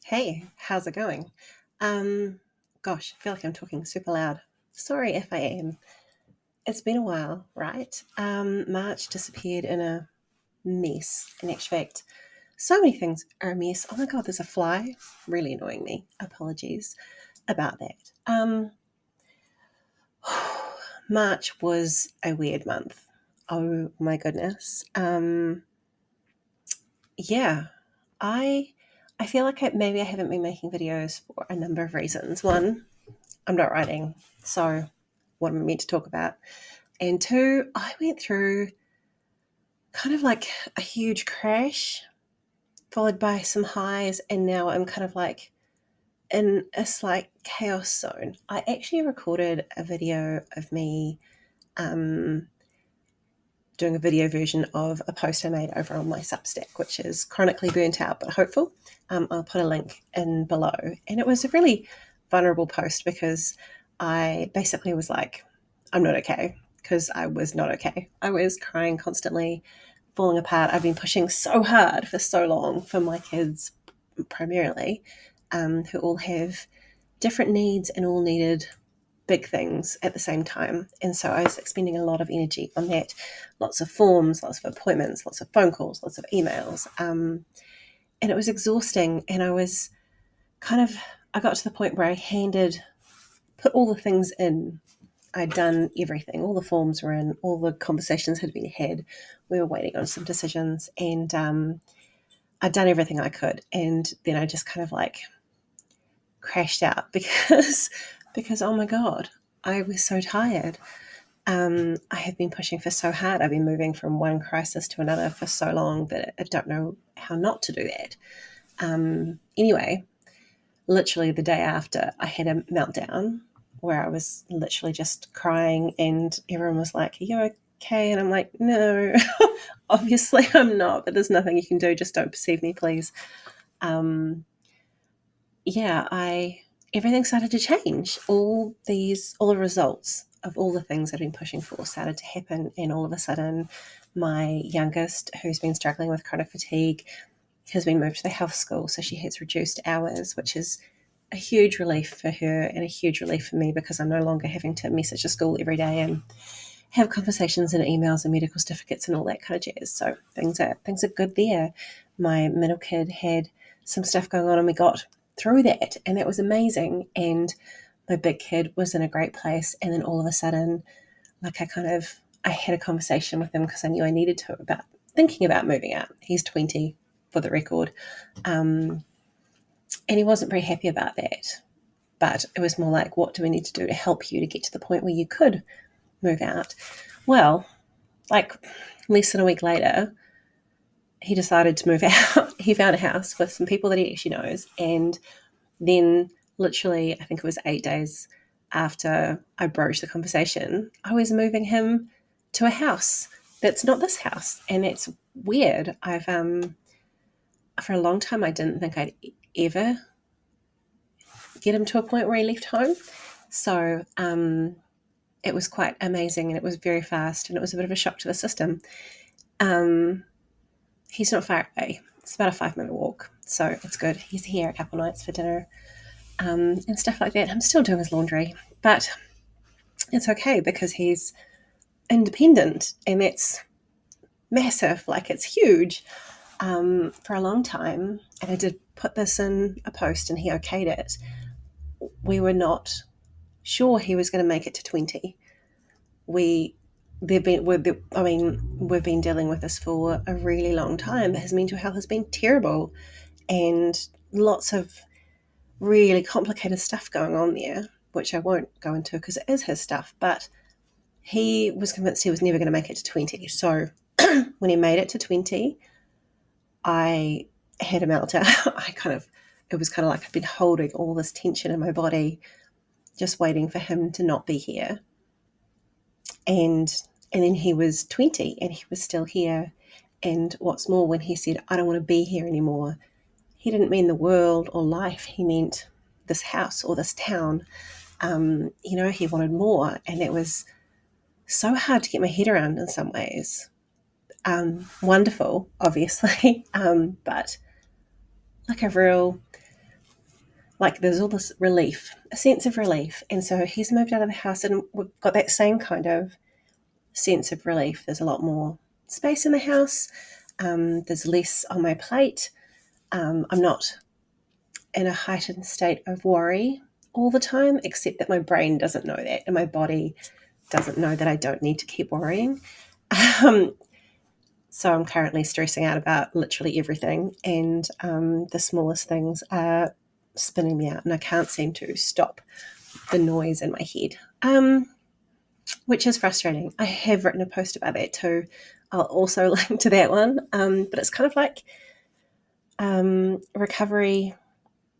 Hey, how's it going? Um, Gosh, I feel like I'm talking super loud. Sorry if I am. It's been a while, right? March disappeared in a mess. In actual fact, so many things are a mess. Oh my god, there's a fly really annoying me. Apologies about that. March was a weird month. Oh my goodness. Yeah, I I feel like maybe I haven't been making videos for a number of reasons. One, I'm not writing, so what am I meant to talk about? And two, I went through kind of like a huge crash, followed by some highs, and now I'm kind of like in a slight chaos zone. I actually recorded a video of me um, doing a video version of a post I made over on my Substack, which is chronically burnt out but hopeful. I'll put a link in below. And it was a really vulnerable post because I basically was like, I'm not okay, because I was not okay. I was crying constantly, falling apart. I've been pushing so hard for so long for my kids, primarily, who all have different needs and all needed big things at the same time. And so I was expending a lot of energy on that. Lots of forms, lots of appointments, lots of phone calls, lots of emails. And it was exhausting. And I got to the point where put all the things in. I'd done everything. All the forms were in, all the conversations had been had. We were waiting on some decisions. And I'd done everything I could. And then I just kind of like crashed out because oh my god, I was so tired. I have been pushing for so hard. I've been moving from one crisis to another for so long that I don't know how not to do that. Anyway, literally the day after, I had a meltdown where I was literally just crying, and everyone was like, "Are you okay?" And I'm like, "No, obviously I'm not, but there's nothing you can do. Just don't perceive me, please." Um, yeah, I everything started to change. All the results of all the things I'd been pushing for started to happen, and all of a sudden, my youngest, who's been struggling with chronic fatigue, has been moved to the health school, so she has reduced hours, which is a huge relief for her and a huge relief for me because I'm no longer having to message the school every day and have conversations and emails and medical certificates and all that kind of jazz. So things are good there. My middle kid had some stuff going on and we got through that, and that was amazing. And my big kid was in a great place, and then all of a sudden, like I had a conversation with him because I knew I needed to about thinking about moving out. He's 20 for the record. And he wasn't very happy about that. But it was more like, what do we need to do to help you to get to the point where you could move out? Well, like less than a week later, he decided to move out. He found a house with some people that he actually knows. And then, literally, I think it was 8 days after I broached the conversation, I was moving him to a house that's not this house. And it's weird. For a long time, I didn't think I'd ever get him to a point where he left home. So, it was quite amazing, and it was very fast, and it was a bit of a shock to the system. Um, he's not far away. It's about a 5-minute walk, so it's good. He's here a couple nights for dinner, and stuff like that. I'm still doing his laundry, but it's okay because he's independent, and that's massive. Like, it's huge. For a long time, and I did put this in a post, and he okayed it. We were not sure he was going to make it to 20. we they've been we've been dealing with this for a really long time. His mental health has been terrible, and lots of really complicated stuff going on there, which I won't go into because it is his stuff. But he was convinced he was never going to make it to 20. So when he made it to 20, I had a meltdown. It was kind of like I've been holding all this tension in my body, just waiting for him to not be here. And then he was 20 and he was still here. And what's more, when he said, I don't want to be here anymore, he didn't mean the world or life. He meant this house or this town. He wanted more. And it was so hard to get my head around in some ways. Wonderful, obviously, but like a real like there's all this relief, a sense of relief. And so he's moved out of the house, and we've got that same kind of sense of relief. There's a lot more space in the house. There's less on my plate. I'm not in a heightened state of worry all the time, except that my brain doesn't know that, and my body doesn't know that I don't need to keep worrying. Um, so I'm currently stressing out about literally everything, and the smallest things are spinning me out, and I can't seem to stop the noise in my head, which is frustrating. I have written a post about that too. I'll also link to that one, but it's kind of like recovery.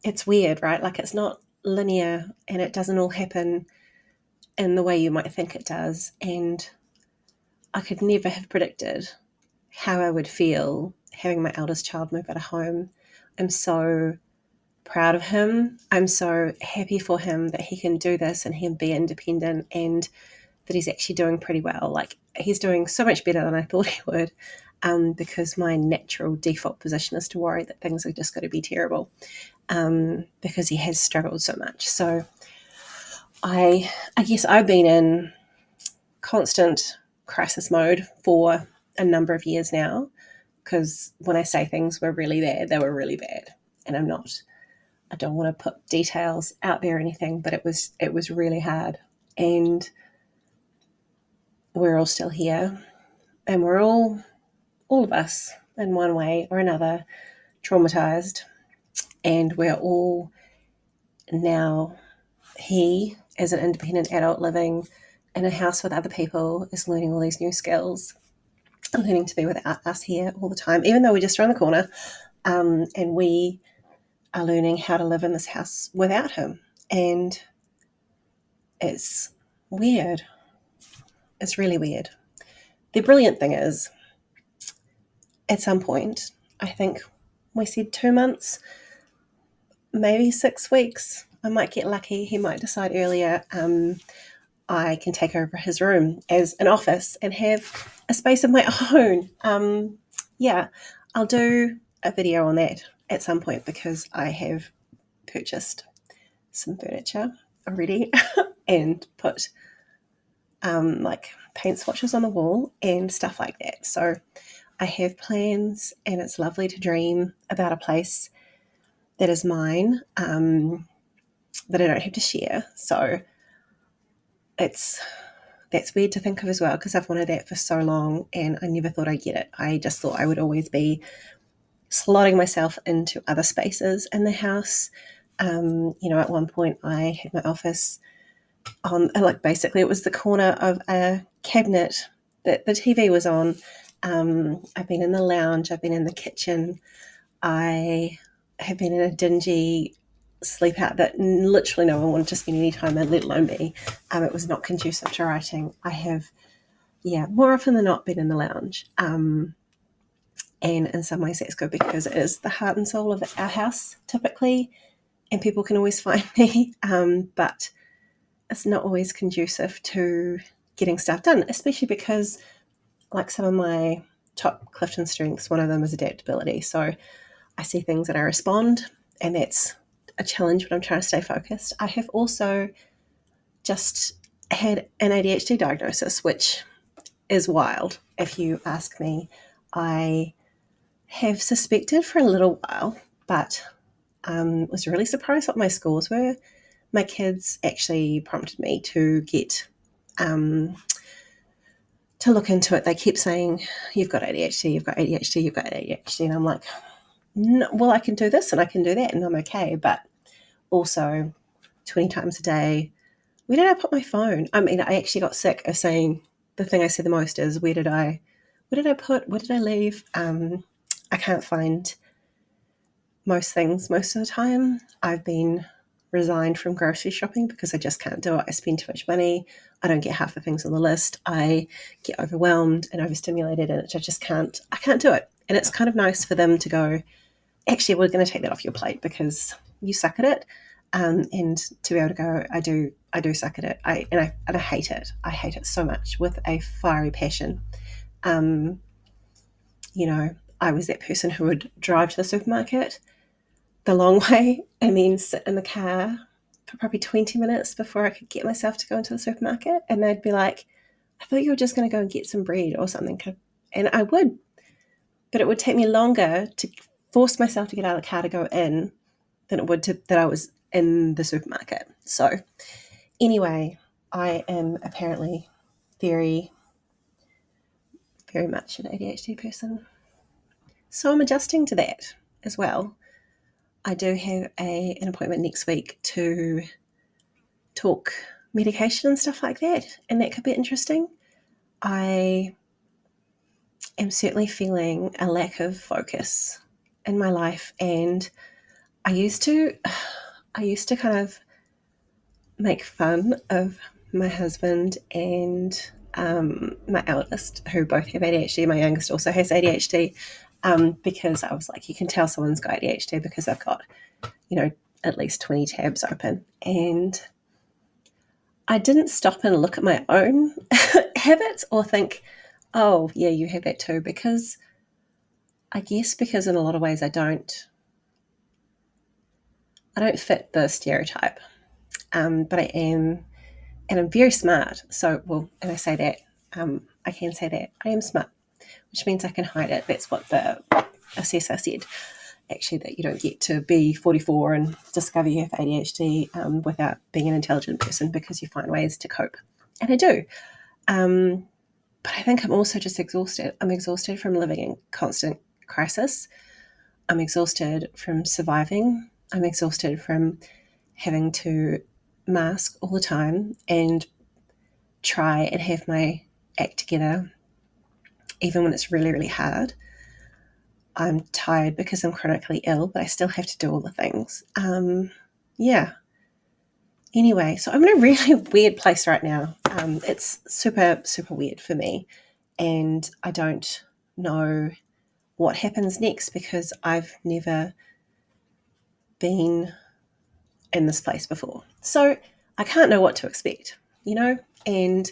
It's weird, right? Like it's not linear, and it doesn't all happen in the way you might think it does. And I could never have predicted how I would feel having my eldest child move out of home. I'm so proud of him. I'm so happy for him that he can do this and he can be independent, and that he's actually doing pretty well. Like he's doing so much better than I thought he would, because my natural default position is to worry that things are just going to be terrible, because he has struggled so much. So I guess I've been in constant crisis mode for a number of years now, because when I say things were really bad, they were really bad. And I don't want to put details out there or anything, but it was really hard. And we're all still here, and we're all of us in one way or another traumatized, and we're all now, he as an independent adult living in a house with other people is learning all these new skills, learning to be without us here all the time, even though we're just around the corner, and we are learning how to live in this house without him. And it's weird. It's really weird. The brilliant thing is, at some point, I think we said 2 months, maybe 6 weeks, I might get lucky. He might decide earlier. I can take over his room as an office and have a space of my own. Yeah, I'll do a video on that at some point, because I have purchased some furniture already and put like paint swatches on the wall and stuff like that. So I have plans, and it's lovely to dream about a place that is mine, that I don't have to share. So that's weird to think of as well, because I've wanted that for so long, and I never thought I'd get it. I just thought I would always be slotting myself into other spaces in the house. At one point I had my office on, like, basically it was the corner of a cabinet that the TV was on. I've been in the lounge, I've been in the kitchen, I have been in a dingy sleep out that literally no one wanted to spend any time in, let alone me. It was not conducive to writing. I have, more often than not been in the lounge. And in some ways that's good, because it is the heart and soul of our house typically, and people can always find me. But it's not always conducive to getting stuff done, especially because, like, some of my top Clifton strengths, one of them is adaptability. So I see things and I respond, and that's a challenge when I'm trying to stay focused. I have also just had an ADHD diagnosis, which is wild if you ask me. I have suspected for a little while, but was really surprised what my scores were. My kids actually prompted me to to look into it. They keep saying, you've got ADHD, you've got ADHD, you've got ADHD. And I'm like, no, well, I can do this and I can do that, and I'm okay. But also 20 times a day, where did I put my phone? I mean, I actually got sick of saying, the thing I say the most is, where did I leave? I can't find most things most of the time. I've been resigned from grocery shopping because I just can't do it. I spend too much money. I don't get half the things on the list. I get overwhelmed and overstimulated, and I can't do it. And it's kind of nice for them to go, actually, we're going to take that off your plate because you suck at it. And to be able to go, I do suck at it. I hate it. I hate it so much with a fiery passion. I was that person who would drive to the supermarket the long way and then sit in the car for probably 20 minutes before I could get myself to go into the supermarket. And they'd be like, I thought you were just going to go and get some bread or something. And I would, but it would take me longer to force myself to get out of the car to go in than it would that I was in the supermarket. So anyway, I am apparently very, very much an ADHD person. So I'm adjusting to that as well. I do have an appointment next week to talk medication and stuff like that, and that could be interesting. I am certainly feeling a lack of focus in my life, and I used to kind of make fun of my husband and my eldest, who both have ADHD. My youngest also has ADHD, because I was like, you can tell someone's got ADHD because they've got, at least 20 tabs open. And I didn't stop and look at my own habits or think, oh, yeah, you have that too, because I guess because in a lot of ways I don't fit the stereotype, but I am, and I'm very smart. So, well, and I say that, I can say that I am smart, which means I can hide it. That's what the assessor said, actually, that you don't get to be 44 and discover you have ADHD without being an intelligent person, because you find ways to cope. And I do. But I think I'm also just exhausted. I'm exhausted from living in constant crisis. I'm exhausted from surviving. I'm exhausted from having to mask all the time and try and have my act together, even when it's really, really hard. I'm tired because I'm chronically ill, but I still have to do all the things. Yeah. Anyway, so I'm in a really weird place right now. It's super, super weird for me. And I don't know what happens next because I've never been in this place before. So I can't know what to expect, and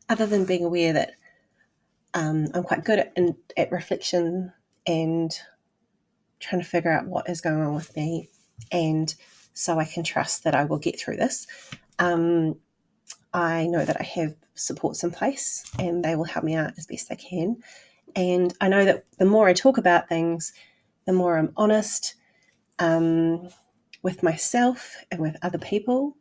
other than being aware that I'm quite good at reflection and trying to figure out what is going on with me, and so I can trust that I will get through this. I know that I have supports in place and they will help me out as best they can. And I know that the more I talk about things, the more I'm honest with myself and with other people,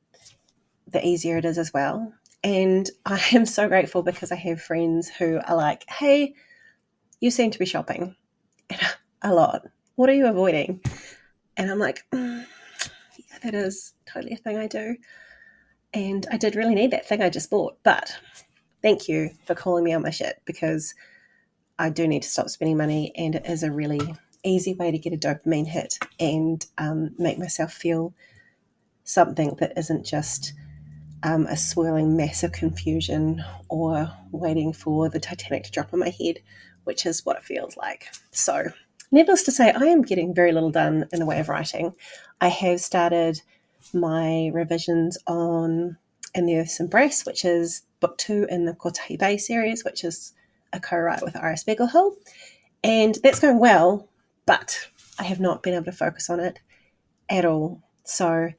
the easier it is as well. And I am so grateful because I have friends who are like, hey, you seem to be shopping a lot. What are you avoiding? And I'm like, yeah, that is totally a thing I do. And I did really need that thing I just bought. But thank you for calling me on my shit, because I do need to stop spending money, and it is a really easy way to get a dopamine hit and make myself feel something that isn't just a swirling mass of confusion or waiting for the Titanic to drop on my head, which is what it feels like. So, needless to say, I am getting very little done in the way of writing. I have started my revisions on In the Earth's Embrace, which is book 2 in the Kotahi Bay series, which is a co-write with Iris Begelhull, and that's going well, but I have not been able to focus on it at all. So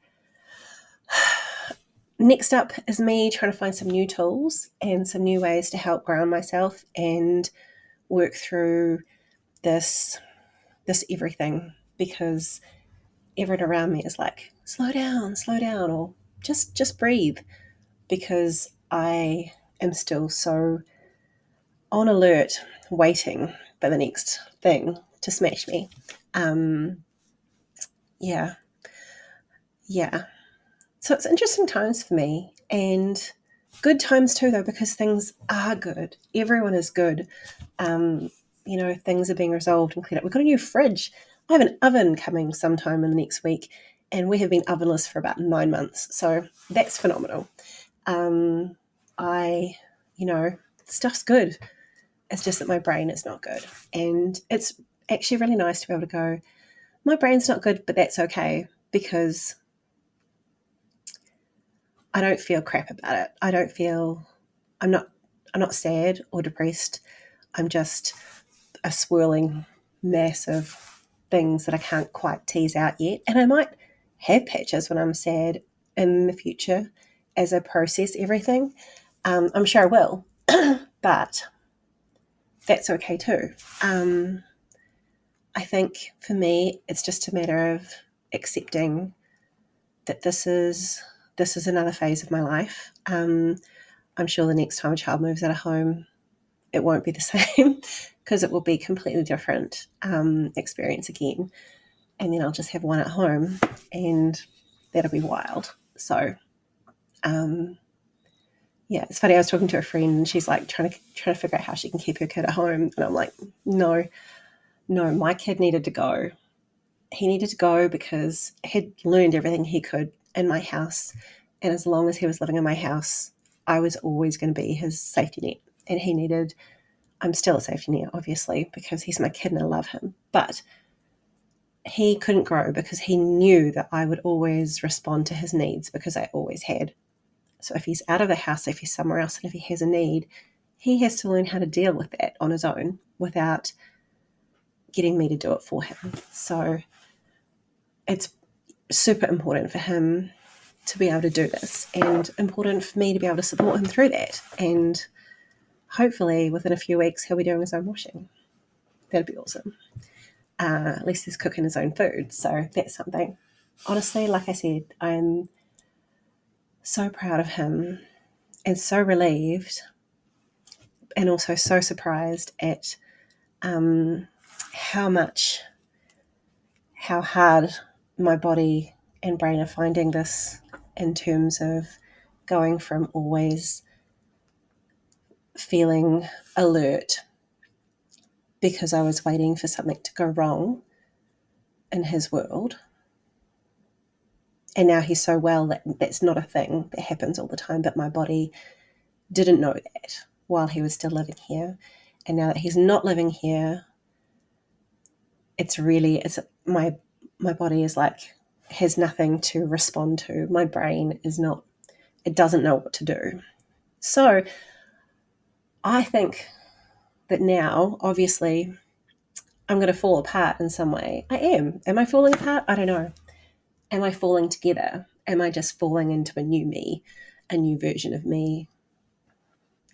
next up is me trying to find some new tools and some new ways to help ground myself and work through this everything, because everyone around me is like, slow down, or just breathe, because I am still so on alert, waiting for the next thing to smash me. Yeah. So it's interesting times for me, and good times too, though, because things are good. Everyone is good. Things are being resolved and cleared up. We've got a new fridge. I have an oven coming sometime in the next week, and we have been ovenless for about 9 months. So that's phenomenal. Stuff's good. It's just that my brain is not good. And it's actually really nice to be able to go, my brain's not good, but that's okay, because I don't feel crap about it. I'm not sad or depressed. I'm just a swirling mass of things that I can't quite tease out yet. And I might have patches when I'm sad in the future as I process everything. I'm sure I will, but that's okay too. I think for me, it's just a matter of accepting that this is another phase of my life. I'm sure the next time a child moves out of home, it won't be the same because it will be a completely different experience again. And then I'll just have one at home, and that'll be wild. So, yeah, it's funny. I was talking to a friend, and she's like trying to figure out how she can keep her kid at home, and I'm like, no, my kid needed to go. He needed to go because he'd learned everything he could in my house, and as long as he was living in my house, I was always going to be his safety net, and he needed. I'm still a safety net, obviously, because he's my kid and I love him, but he couldn't grow because he knew that I would always respond to his needs because I always had. So if he's out of the house, if he's somewhere else, and if he has a need, he has to learn how to deal with that on his own without getting me to do it for him. So it's super important for him to be able to do this, and important for me to be able to support him through that. And hopefully within a few weeks, he'll be doing his own washing. That'd be awesome. At least he's cooking his own food. So that's something. Honestly, like I said, I'm so proud of him and so relieved and also so surprised at how hard my body and brain are finding this, in terms of going from always feeling alert because I was waiting for something to go wrong in his world. And now he's so well that that's not a thing that happens all the time, but my body didn't know that while he was still living here. And now that he's not living here, it's my body is like, has nothing to respond to. My brain it doesn't know what to do. So I think that now, obviously, I'm going to fall apart in some way. I am. Am I falling apart? I don't know. Am I falling together? Am I just falling into a new me, a new version of me?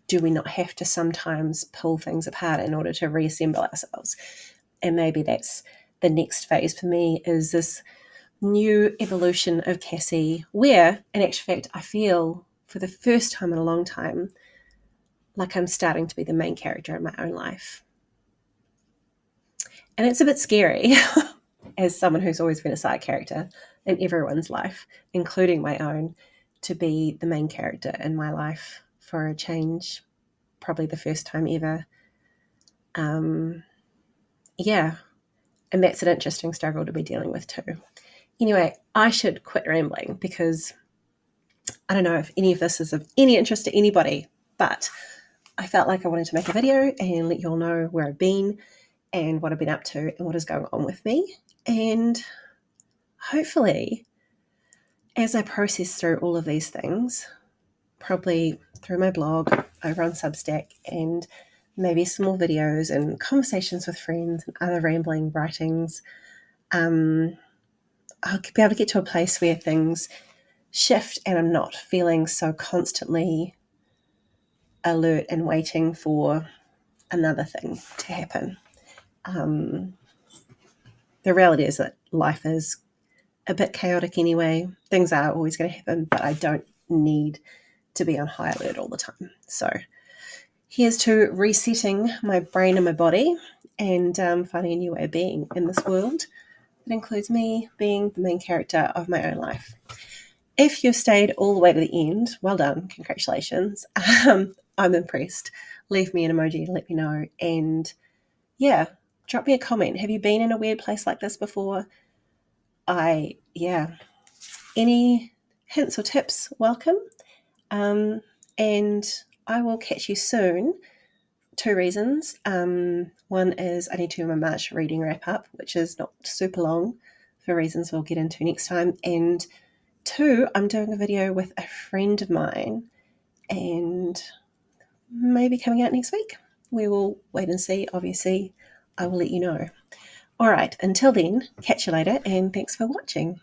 Do we not have to sometimes pull things apart in order to reassemble ourselves? And maybe that's the next phase for me, is this new evolution of Cassie, where, in actual fact, I feel for the first time in a long time like I'm starting to be the main character in my own life. And it's a bit scary as someone who's always been a side character in everyone's life, including my own, to be the main character in my life for a change, probably the first time ever. Yeah, and that's an interesting struggle to be dealing with too. Anyway, I should quit rambling because I don't know if any of this is of any interest to anybody, but I felt like I wanted to make a video and let you all know where I've been and what I've been up to and what is going on with me. And hopefully, as I process through all of these things, probably through my blog over on Substack and maybe some more videos and conversations with friends and other rambling writings, I'll be able to get to a place where things shift and I'm not feeling so constantly alert and waiting for another thing to happen. The reality is that life is a bit chaotic anyway. Things are always going to happen, but I don't need to be on high alert all the time. So here's to resetting my brain and my body and finding a new way of being in this world. That includes me being the main character of my own life. If you've stayed all the way to the end, well done, congratulations. I'm impressed. Leave me an emoji and let me know. And yeah, drop me a comment. Have you been in a weird place like this before? Any hints or tips, welcome. And I will catch you soon. 2 reasons. One is I need to do my March reading wrap up, which is not super long for reasons we'll get into next time. And 2, I'm doing a video with a friend of mine and maybe coming out next week. We will wait and see. Obviously, I will let you know. All right, until then, catch you later, and thanks for watching.